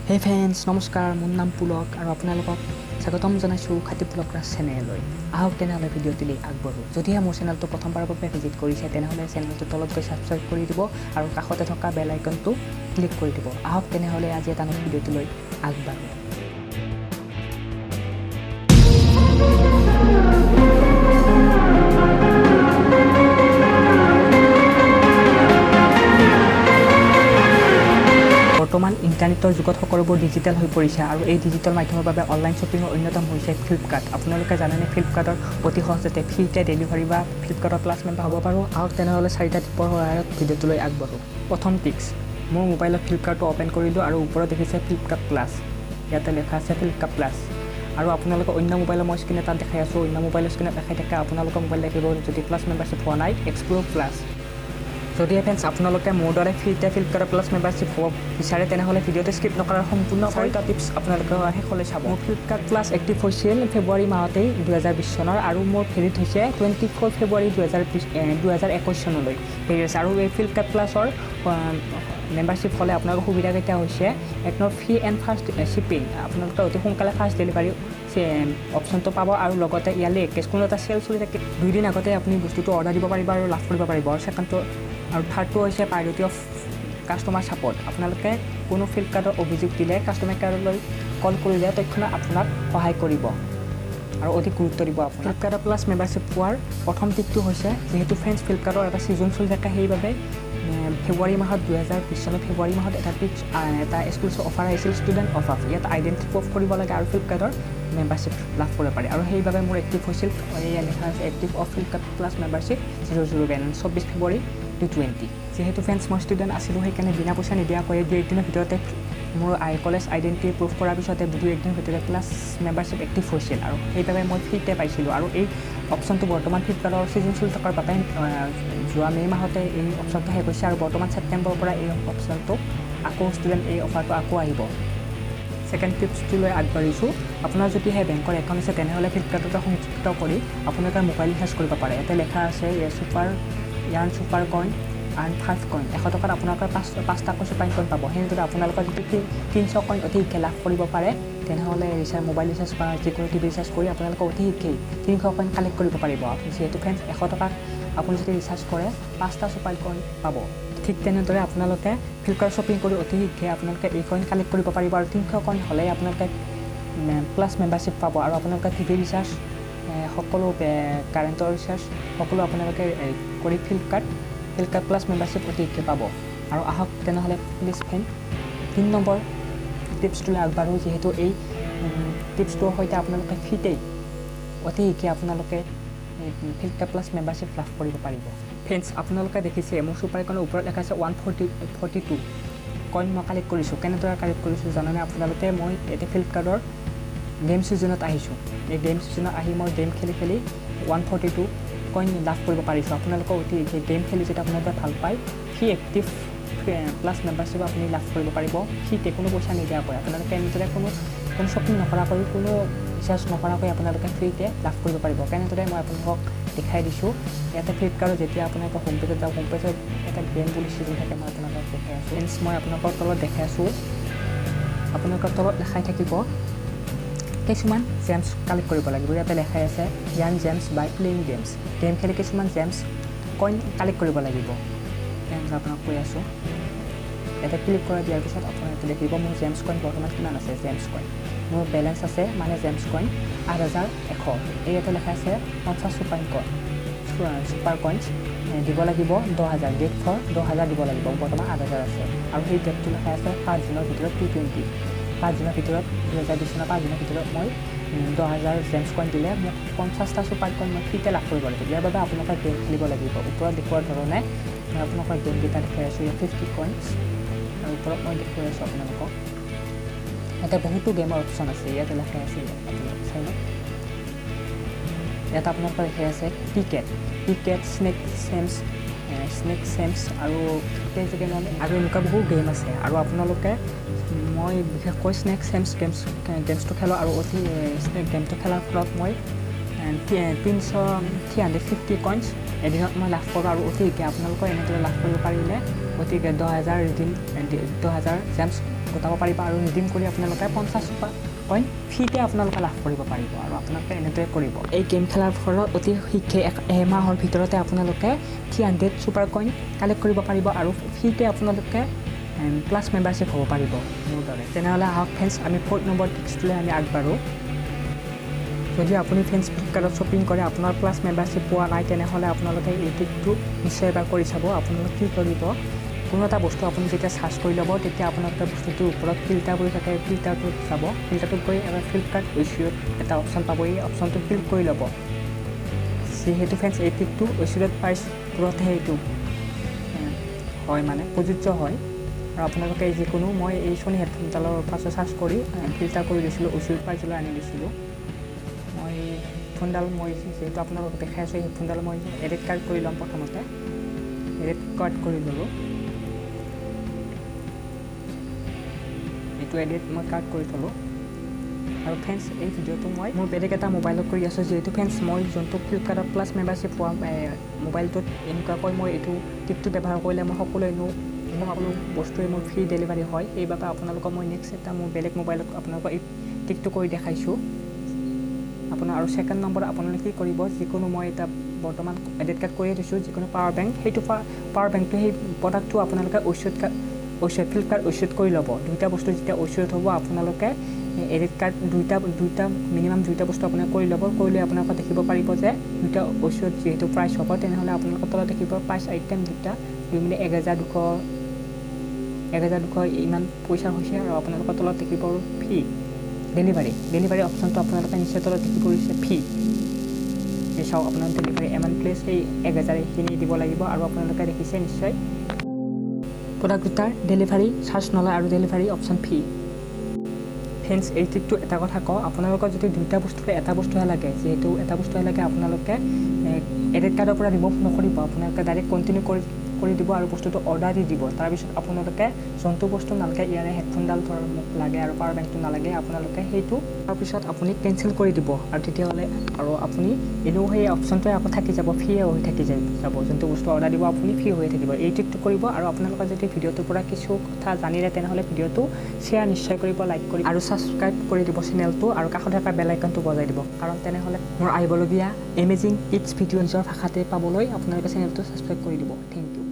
হে ফ্ৰেণ্ডছ নমস্কাৰ মোৰ নাম পুলক আৰু আপোনালোকক স্বাগতম জনাইছোঁ khatiPulakraj চেনেললৈ আহক তেনেহ'লে ভিডিঅ'টোলৈ আগবাঢ়ো যদিহে মোৰ চেনেলটো প্ৰথমবাৰৰ বাবে ভিজিট কৰিছে তেনেহ'লে চেনেলটো তলত গৈ ছাবস্ক্ৰাইব কৰি দিব আৰু কাষতে থকা বেল আইকনটো ক্লিক কৰি দিব আহক তেনেহ'লে আজি এটা নতুন ভিডিঅ'টোলৈ আগবাঢ়ো বৰ্তমান ইণ্টাৰনেটৰ যুগত সকলোবোৰ ডিজিটেল হৈ পৰিছে আৰু এই ডিজিটেল মাধ্যমৰ বাবে অনলাইন শ্বপিঙৰ অন্যতম হৈছে ফ্লিপকাৰ্ট আপোনালোকে জানেনে ফ্লিপকাৰ্টৰ অতি সহজতে ফ্ৰীতে ডেলিভাৰী বা ফ্লিপকাৰ্টৰ প্লাছ মেম্বাৰ হ'ব পাৰোঁ আহক তেনেহ'লে 4টা টিপৰ সহায়ত ভিডিঅ'টোলৈ আগবাঢ়োঁ প্ৰথম টিপছ মোৰ মোবাইলত ফ্লিপকাৰ্টটো অ'পেন কৰিলোঁ আৰু ওপৰত দেখিছে ফ্লিপকাৰ্ট প্লাছ ইয়াতে লেখা আছে ফ্লিপকাৰ্ট প্লাছ আৰু আপোনালোকে অন্য মোবাইলৰ মই স্ক্ৰীন এটা দেখাই আছোঁ অন্য মোবাইলৰ স্ক্ৰীনত দেখাই থাকে আপোনালোকৰ মোবাইল লাগিব যদি প্লাছ মেম্বাৰশ্বিপ হোৱা নাই এক্সপ্ল'ৰ প্লাছ যদি ফ্ৰেণ্ডছ আপোনালোকে মোৰ দৰে ফ্ৰীতে ফ্লিপকাৰ্টৰ প্লাছ মেম্বাৰশ্বিপ হ'ব বিচাৰে তেনেহ'লে ভিডিঅ'টো স্কিপ নকৰাৰ সম্পূৰ্ণ 4টা টিপছ আপোনালোকে শেষলৈ চাব মোৰ ফ্লিপকাৰ্ট প্লাছ এক্টিভ হৈছিল ফেব্ৰুৱাৰী মাহতেই 2020 চনৰ আৰু মোৰ ভেলিড হৈছে 24 ফেব্ৰুৱাৰী 2021 চনলৈ হেৰি আছে আৰু এই ফ্লিপকাৰ্ট প্লাছৰ মেম্বাৰশ্বিপ হ'লে আপোনালোকৰ সুবিধাকেইটা হৈছে এক নম্বৰ ফ্ৰী এণ্ড ফাষ্ট শ্বিপিং আপোনালোকে অতি সোনকালে ফাষ্ট ডেলিভাৰী অপশ্যনটো পাব আৰু লগতে ইয়ালৈ কোনো এটা চেল চলি থাকে 2 দিন আগতে আপুনি বস্তুটো অৰ্ডাৰ দিব পাৰিব আৰু লাভ কৰিব পাৰিব আৰু ছেকেণ্ডটো আৰু থাৰ্ডটো হৈছে প্ৰায়ৰিটি অফ কাষ্টমাৰ ছাপৰ্ট আপোনালোকে কোনো ফ্লিপকাৰ্টৰ অভিযোগ দিলে কাষ্টমাৰ কেয়াৰলৈ কল কৰিলে তৎক্ষণাত আপোনাক সহায় কৰিব আৰু অধিক গুৰুত্ব দিব আপোনাক ফ্লিপকাৰ্টৰ প্লাছ মেম্বাৰশ্বিপ পোৱাৰ প্ৰথম টিপটো হৈছে যিহেতু ফ্ৰেণ্ডছ ফ্লিপকাৰ্টৰ এটা ছিজন চলি থাকে সেইবাবে ফেব্ৰুৱাৰী মাহত 2020 চনৰ ফেব্ৰুৱাৰী মাহত এটা এক্সক্লুচিভ অফাৰ আহিছিল ষ্টুডেণ্ট অফাৰ ইয়াত আইডেণ্টি প্ৰুফ কৰিব লাগে আৰু ফ্লিপকাৰ্টৰ মেম্বাৰশ্বিপ লাভ কৰিব পাৰে আৰু সেইবাবে মোৰ এক্টিভ হৈছিল এয়া লিখা আছে active of Flipkart plus membership 24 ফেব্ৰুৱাৰী 2020 যিহেতু ফ্ৰেণ্ডছ মই ষ্টুডেণ্ট আছিলোঁ সেইকাৰণে বিনা পইচা নিদিয়াকৈ 2-1 দিনৰ ভিতৰতে মোৰ কলেজ আইডেণ্টি প্ৰুফ কৰাৰ পিছতে 2-1 দিনৰ ভিতৰতে প্লাছ মেম্বাৰশ্বিপ এক্টিভ হৈছিল আৰু সেইবাবে মই ফ্ৰীতে পাইছিলোঁ আৰু এই অপশ্যনটো বৰ্তমান ফ্লিপকাৰ্টৰ ছিজন চলি থকাৰ বাবে যোৱা মে' মাহতে এই অপশ্যনটো শেষ হৈছে আৰু বৰ্তমান ছেপ্টেম্বৰৰ পৰা এই অপশ্যনটো আকৌ ষ্টুডেণ্ট এই অফাৰটো আকৌ আহিব ছেকেণ্ড টিপছটোলৈ আগবাঢ়িছোঁ আপোনাৰ যদিহে বেংকৰ একাউণ্ট আছে তেনেহ'লে ফ্লিপকাৰ্টতে সংযুক্ত কৰি আপোনালোকে মোবাইল ৰিচাৰ্জ কৰিব পাৰে ইয়াতে লেখা আছে ইয়াৰ্ণ ছুপাৰ কইন আৰ্ণ 5 কইন 100 টকাত আপোনালোকে 5টাকৈ ছুপাৰ কইন পাব সেনেদৰে আপোনালোকে যদি 300 কইন অতি শীঘ্ৰে লাভ কৰিব পাৰে তেনেহ'লে মোবাইল ৰিচাৰ্জ বা যিকোনো টিভি ৰিচাৰ্জ কৰি আপোনালোকে অতি শীঘ্ৰেই 300 কইন কালেক্ট কৰিব পাৰিব যিহেতু ফ্ৰেণ্ডছ 100 টকাত আপুনি যদি ৰিচাৰ্জ কৰে 5টা ছুপাৰ কইন পাব ঠিক তেনেদৰে আপোনালোকে ফ্লিপকাৰ্ট শ্বপিং কৰি অতি শীঘ্ৰে আপোনালোকে এই কইন কালেক্ট কৰিব পাৰিব আৰু 300 কইন হ'লে আপোনালোকে প্লাছ মেম্বাৰশ্বিপ পাব আৰু আপোনালোকে টিভি ৰিচাৰ্জ সকলো কাৰেণ্টৰ ৰিচাৰ্জ সকলো আপোনালোকে কৰি ফ্লিপকাৰ্ট প্লাছ মেম্বাৰশ্বিপ অতি শীঘ্ৰে পাব আৰু আহক তেনেহ'লে প্লিজ ফ্ৰেণ্ড 3 নম্বৰ টিপছটোলৈ আগবাঢ়োঁ যিহেতু এই টিপছটোৰ সৈতে আপোনালোকে ফ্ৰীতেই অতি শীঘ্ৰে আপোনালোকে ফ্লিপকাৰ্ট প্লাছ মেম্বাৰশ্বিপ লাভ কৰিব পাৰিব ফ্ৰেণ্ডছ আপোনালোকে দেখিছে মোৰ ছুপাৰ কইনৰ ওপৰত লেখা আছে 142 কইন মই কালেক্ট কৰিছোঁ কেনেদৰে কালেক্ট কৰিছোঁ জানেনে আপোনালোকে মই এতিয়া ফ্লিপকাৰ্টৰ গেম ছিজনত আহিছোঁ এই গেম ছিজনত আহি মই গেম খেলি 142 কইন লাভ কৰিব পাৰিছোঁ আপোনালোকৰ অতি গেম খেলি যদি আপোনালোকে ভাল পায় ফ্ৰী এক্টিভ প্লাছ মেম্বাৰশ্বিপ আপুনি লাভ কৰিব পাৰিব ফ্ৰীতে কোনো পইচা নিদিয়াকৈ আপোনালোকে এনেদৰে কোনো শ্বপিং নকৰাকৈ কোনো ৰিচাৰ্জ নকৰাকৈ আপোনালোকে ফ্ৰীতে লাভ কৰিব পাৰিব কেনেদৰে মই আপোনালোকক দেখাই দিছোঁ ইয়াতে ফ্লিপকাৰ্টত যেতিয়া আপোনালোকৰ হোম পেজত যাওঁ হোম পেজত এটা গেম বুলি ছিজন থাকে মই আপোনালোকক দেখাই আছোঁ ফ্ৰেণ্ডছ মই আপোনালোকৰ তলত দেখাই আছোঁ আপোনালোকৰ তলত দেখাই থাকিব কিছুমান জেমছ কালেক্ট কৰিব লাগিব ইয়াতে লেখাই আছে ইয়ান জেমছ বাই প্লেইং গেম খেলি কিছুমান জেমছ কইন কালেক্ট কৰিব লাগিব আপোনাক কৈ আছোঁ ইয়াতে ক্লিক কৰা দিয়াৰ পিছত আপোনাৰ ইয়াতে দেখিব মোৰ জেমছ কইন বৰ্তমান কিমান আছে জেমছ কইন মোৰ বেলেঞ্চ আছে মানে জেমছ কইন 8100 এই ইয়াতে লেখা আছে 50 ছুপাৰ কইনছ দিব লাগিব 10,000 ডেট ফৰ 10,000 দিব লাগিব বৰ্তমান 8,000 আছে আৰু সেই ডেটটো লেখা আছে 5 দিনৰ ভিতৰত 220 5 দিনৰ ভিতৰত 2020 চনৰ 5 দিনৰ ভিতৰত মই 10,000 জেমছ কইন দিলে মোক 50টা ছুপাৰ কইন মই ফ্ৰীতে লাভ কৰিব লাগিব ইয়াৰ বাবে আপোনালোকে গেম খেলিব লাগিব ওপৰত দেখুওৱাৰ ধৰণে মই আপোনালোকৰ গেমকেইটা দেখাই আছোঁ ইয়াত 50 কইনছ আৰু ওপৰত মই দেখুৱাই আছোঁ আপোনালোকক ইয়াতে বহুতো গেমৰ অপশ্যন আছে ইয়াতে লেখাই আছে আপোনালোকে চাই লওক ইয়াত আপোনালোকৰ দেখাই আছে ক্ৰিকেট স্নেক চেম্ছ আৰু আৰু এনেকুৱা বহু গেম আছে আৰু আপোনালোকে মই বিশেষকৈ স্নেক চেম্ছ গেমছটো খেলোঁ আৰু অতি স্নেক গেমটো খেলাৰ ফলত মই 350 কইনছ এদিনত মই লাভ কৰোঁ আৰু অতি শীঘ্ৰে আপোনালোকৰ এনেদৰে লাভ কৰিব পাৰিলে অতিকে 10,000 জেমছ গোটাব পাৰিব আৰু ৰিডিম কৰি আপোনালোকে 50 কইন ফ্ৰীতে আপোনালোকে লাভ কৰিব পাৰিব আৰু আপোনালোকে এনেদৰে কৰিব এই গেম খেলাৰ ফলত অতি শীঘ্ৰে এমাহৰ ভিতৰতে আপোনালোকে 300 ছুপাৰ কইন কালেক্ট কৰিব পাৰিব আৰু ফ্ৰীতে আপোনালোকে প্লাছ মেম্বাৰশ্বিপ হ'ব পাৰিব মোৰ দৰে তেনেহ'লে আহক ফ্ৰেণ্ডছ আমি 4th নম্বৰ টিপছটোলৈ আমি আগবাঢ়োঁ যদি আপুনি ফ্ৰেণ্ডছ ফ্লিপকাৰ্টত শ্বপিং কৰে আপোনাৰ প্লাছ মেম্বাৰশ্বিপ পোৱা নাই তেনেহ'লে আপোনালোকে এই টিপটো নিশ্চয় এবাৰ কৰি চাব আপোনালোকে কি কৰিব কোনো এটা বস্তু আপুনি যেতিয়া চাৰ্চ কৰি ল'ব তেতিয়া আপোনালোকে বস্তুটোৰ ওপৰত ফিল্টাৰ কৰি থাকে ফিল্টাৰটোত যাব ফিল্টাৰটোত গৈ এবাৰ ফ্লিপকাৰ্ট ঐচিঅ'ত এটা অপশ্যন পাব এই অপশ্যনটো ক্লিক কৰি ল'ব যিহেতু ফ্ৰেণ্ডছ এই টিপটো ঐচিঅ'ত প্ৰাইচবোৰতহে এইটো হয় মানে প্ৰযোজ্য হয় আৰু আপোনালোকে যিকোনো মই এই ছনী হেডফোনডালৰ ফাৰ্ষ্টত চাৰ্চ কৰি ফিল্টাৰ কৰি দিছিলোঁ ঐচিঅ'ত প্ৰাইচলৈ আনি দিছিলোঁ মই হেডফোনডাল মই যিহেতু আপোনালোকক দেখাই আছোঁ এই হেডফোনডাল মই এডিট কাৰ্ড কৰি ল'ম প্ৰথমতে এডিট কাৰ্ড কৰি ল'লোঁ এইটো এডিট মই কাৰ্ড কৰি থ'লোঁ আৰু ফ্ৰেণ্ডছ এই ভিডিঅ'টো মই মোৰ বেলেগ এটা মোবাইলত কৰি আছোঁ যিহেতু ফ্ৰেণ্ডছ মই যোনটো ফ্লিপকাৰ্টত প্লাছ মেম্বাৰশ্বিপ পোৱা মোবাইলটোত এনেকুৱাকৈ মই এইটো টিপটো ব্যৱহাৰ কৰিলে মই সকলো বস্তুৱে মোৰ ফ্ৰী ডেলিভাৰী হয় সেইবাবে আপোনালোকক মই নেক্সট এটা মোৰ বেলেগ মোবাইলত আপোনালোকক এই টিপটো কৰি দেখাইছোঁ আপোনাৰ আৰু ছেকেণ্ড নম্বৰ আপোনালোকে কি কৰিব যিকোনো মই এটা বৰ্তমান এডিট কাৰ্ড কৰিয়ে দিছোঁ যিকোনো পাৱাৰ বেংক সেইটো পাৱাৰ বেংকটো সেই প্ৰডাক্টটো আপোনালোকে ফ্লিপকাৰ্ট ঐচিঅ'ত কৰি ল'ব দুইটা বস্তু যেতিয়া ঐচিঅ'ত হ'ব আপোনালোকে এডিট কাৰ্ড দুইটা মিনিমাম দুইটা বস্তু আপোনালোকে কৰি ল'ব কৰিলে আপোনালোকে দেখিব পাৰিব যে দুইটা ঐচিঅ'ত যিহেতু প্ৰাইচ হ'ব তেনেহ'লে আপোনালোকৰ তলত দেখিব প্ৰাইচ আইটেম দুটা 1200 ইমান পইচা হৈছে আৰু আপোনালোকৰ তলত দেখিব ফ্ৰী ডেলিভাৰী অপশ্যনটো আপোনালোকে নিশ্চয় তলত দেখি পৰিছে ফ্ৰী এই চাওক আপোনাৰ ডেলিভাৰী এমান প্লেচ এই 1000 এইখিনি দিব লাগিব আৰু আপোনালোকে দেখিছে নিশ্চয় প্ৰডাক্ট দুটাৰ ডেলিভাৰী চাৰ্জ নলয় আৰু ডেলিভাৰী অপশ্যন ফ্ৰী ফ্ৰেণ্ডছ এই টিপটো এটা কথা কওঁ আপোনালোকৰ যদি দুইটা বস্তুৰে এটা বস্তুহে লাগে যিহেতু এটা বস্তুহে লাগে আপোনালোকে এডিট কাৰ্ডৰ পৰা ৰিমুভ নকৰিব আপোনালোকে ডাইৰেক্ট কণ্টিনিউ কৰি দিব আৰু বস্তুটো অৰ্ডাৰ দি দিব তাৰপিছত আপোনালোকে যোনটো বস্তু নালাগে ইয়াৰে হেডফোনডাল ধৰ মোক লাগে আৰু পাৱাৰ বেংকটো নালাগে আপোনালোকে সেইটো তাৰপিছত আপুনি কেঞ্চেল কৰি দিব আৰু তেতিয়াহ'লে আৰু আপুনি এনেও সেই অপশ্যনটোৱে আকৌ থাকি যাব ফ্ৰী হৈ থাকি যাব যোনটো বস্তু অৰ্ডাৰ দিব আপুনি ফ্ৰী হৈ থাকিব এই টিপটো কৰিব আৰু আপোনালোকে যদি ভিডিঅ'টোৰ পৰা কিছু কথা জানিলে তেনেহ'লে ভিডিঅ'টো শ্বেয়াৰ নিশ্চয় কৰিব লাইক কৰিব আৰু ছাবস্ক্ৰাইব কৰি দিব চেনেলটো আৰু কাষত থকা বেল আইকনটো বজাই দিব কাৰণ তেনেহ'লে মোৰ আহিবলগীয়া এমেজিং টিপছ ভিডিঅ' নিজৰ ভাষাতে পাবলৈ আপোনালোকে চেনেলটো ছাবস্ক্ৰাইব কৰি দিব থেংক ইউ